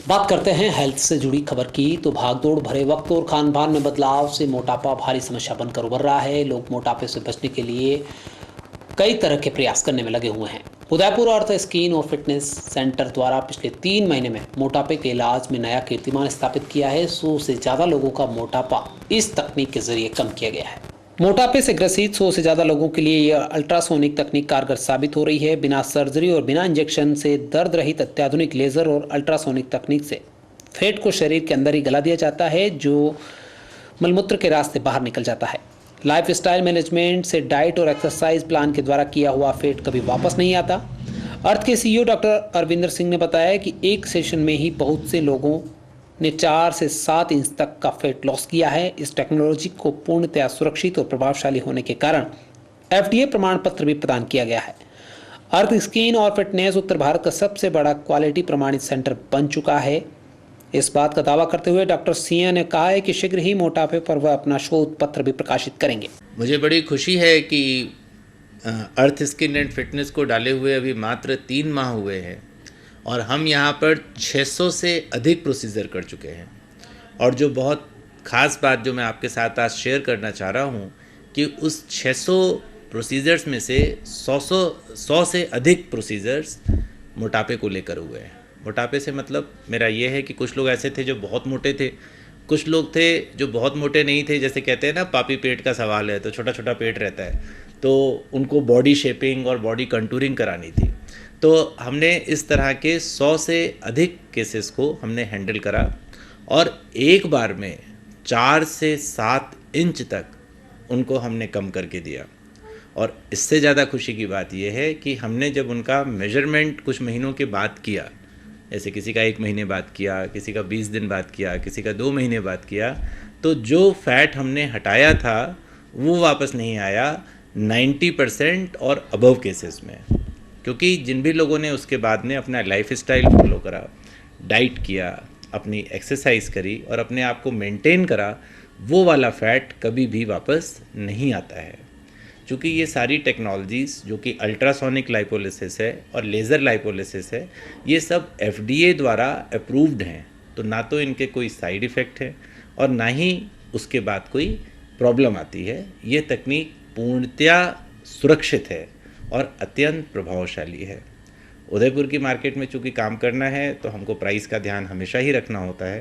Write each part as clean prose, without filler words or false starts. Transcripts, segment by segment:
बात करते हैं हेल्थ से जुड़ी खबर की। तो भागदौड़ भरे वक्त और खान पान में बदलाव से मोटापा भारी समस्या बनकर उभर रहा है। लोग मोटापे से बचने के लिए कई तरह के प्रयास करने में लगे हुए हैं। उदयपुर अर्थ स्किन और फिटनेस सेंटर द्वारा पिछले 3 महीने में मोटापे के इलाज में नया कीर्तिमान स्थापित किया है। 100 से ज़्यादा लोगों का मोटापा इस तकनीक के जरिए कम किया गया है। मोटापे से ग्रसित 100 से ज़्यादा लोगों के लिए यह अल्ट्रासोनिक तकनीक कारगर साबित हो रही है। बिना सर्जरी और बिना इंजेक्शन से दर्द रहित अत्याधुनिक लेज़र और अल्ट्रासोनिक तकनीक से फैट को शरीर के अंदर ही गला दिया जाता है, जो मलमूत्र के रास्ते बाहर निकल जाता है। लाइफ स्टाइल मैनेजमेंट से डाइट और एक्सरसाइज प्लान के द्वारा किया हुआ फैट कभी वापस नहीं आता। अर्थ के सीईओ डॉक्टर अरविंदर सिंह ने बताया कि एक सेशन में ही बहुत से लोगों ने 4 से 7 इंच तक का फैट लॉस किया है। इस टेक्नोलॉजी को पूर्णतया सुरक्षित और प्रभावशाली होने के कारण FDA प्रमाण पत्र भी प्रदान किया गया है। अर्थ स्किन और फिटनेस उत्तर भारत का सबसे बड़ा क्वालिटी प्रमाणित सेंटर बन चुका है। इस बात का दावा करते हुए डॉक्टर सिंह ने कहा है कि शीघ्र ही मोटापे पर वह अपना शोध पत्र भी प्रकाशित करेंगे। मुझे बड़ी खुशी है कि अर्थ स्किन एंड फिटनेस को डाले हुए अभी मात्र 3 माह हुए हैं और हम यहाँ पर 600 से अधिक प्रोसीजर कर चुके हैं। और जो बहुत ख़ास बात जो मैं आपके साथ आज शेयर करना चाह रहा हूँ कि उस 600 प्रोसीजर्स में से 100 से अधिक प्रोसीजर्स मोटापे को लेकर हुए हैं। मोटापे से मतलब मेरा ये है कि कुछ लोग ऐसे थे जो बहुत मोटे थे, कुछ लोग थे जो बहुत मोटे नहीं थे। जैसे कहते हैं ना, पापी पेट का सवाल है, तो छोटा छोटा पेट रहता है, तो उनको बॉडी शेपिंग और बॉडी कंटूरिंग करानी थी। तो हमने इस तरह के 100 से अधिक केसेस को हमने हैंडल करा और एक बार में 4 से 7 इंच तक उनको हमने कम करके दिया। और इससे ज़्यादा खुशी की बात यह है कि हमने जब उनका मेजरमेंट कुछ महीनों के बाद किया, जैसे किसी का 1 महीने बाद किया, किसी का 20 दिन बाद किया, किसी का 2 महीने बाद किया, तो जो फैट हमने हटाया था वो वापस नहीं आया 90% और अबव केसेस में। क्योंकि जिन भी लोगों ने उसके बाद में अपना लाइफ स्टाइल फॉलो करा, डाइट किया, अपनी एक्सरसाइज करी और अपने आप को मेंटेन करा, वो वाला फैट कभी भी वापस नहीं आता है। चूँकि ये सारी टेक्नोलॉजीज़ जो कि अल्ट्रासोनिक लाइपोलिसिस है और लेज़र लाइपोलिसिस है, ये सब FDA द्वारा अप्रूव्ड हैं, तो ना तो इनके कोई साइड इफ़ेक्ट है और ना ही उसके बाद कोई प्रॉब्लम आती है। ये तकनीक पूर्णतया सुरक्षित है और अत्यंत प्रभावशाली है। उदयपुर की मार्केट में चूँकि काम करना है तो हमको प्राइस का ध्यान हमेशा ही रखना होता है।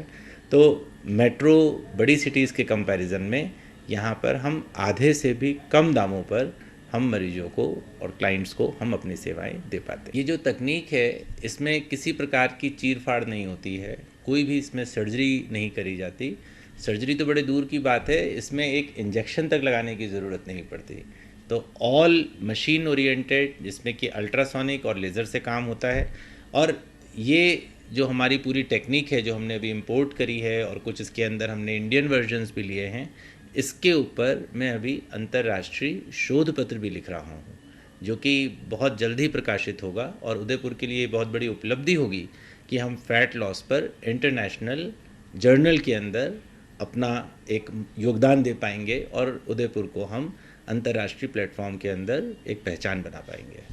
तो मेट्रो बड़ी सिटीज़ के कंपैरिजन में यहाँ पर हम आधे से भी कम दामों पर हम मरीजों को और क्लाइंट्स को हम अपनी सेवाएं दे पाते हैं। ये जो तकनीक है, इसमें किसी प्रकार की चीर फाड़ नहीं होती है, कोई भी इसमें सर्जरी नहीं करी जाती। सर्जरी तो बड़े दूर की बात है, इसमें एक इंजेक्शन तक लगाने की ज़रूरत नहीं पड़ती। तो ऑल मशीन ओरिएंटेड, जिसमें कि अल्ट्रासोनिक और लेज़र से काम होता है। और ये जो हमारी पूरी टेक्निक है जो हमने अभी इंपोर्ट करी है और कुछ इसके अंदर हमने इंडियन वर्जन्स भी लिए हैं, इसके ऊपर मैं अभी अंतर्राष्ट्रीय शोध पत्र भी लिख रहा हूँ जो कि बहुत जल्द ही प्रकाशित होगा। और उदयपुर के लिए बहुत बड़ी उपलब्धि होगी कि हम फैट लॉस पर इंटरनेशनल जर्नल के अंदर अपना एक योगदान दे पाएंगे और उदयपुर को हम अंतर्राष्ट्रीय प्लेटफॉर्म के अंदर एक पहचान बना पाएंगे।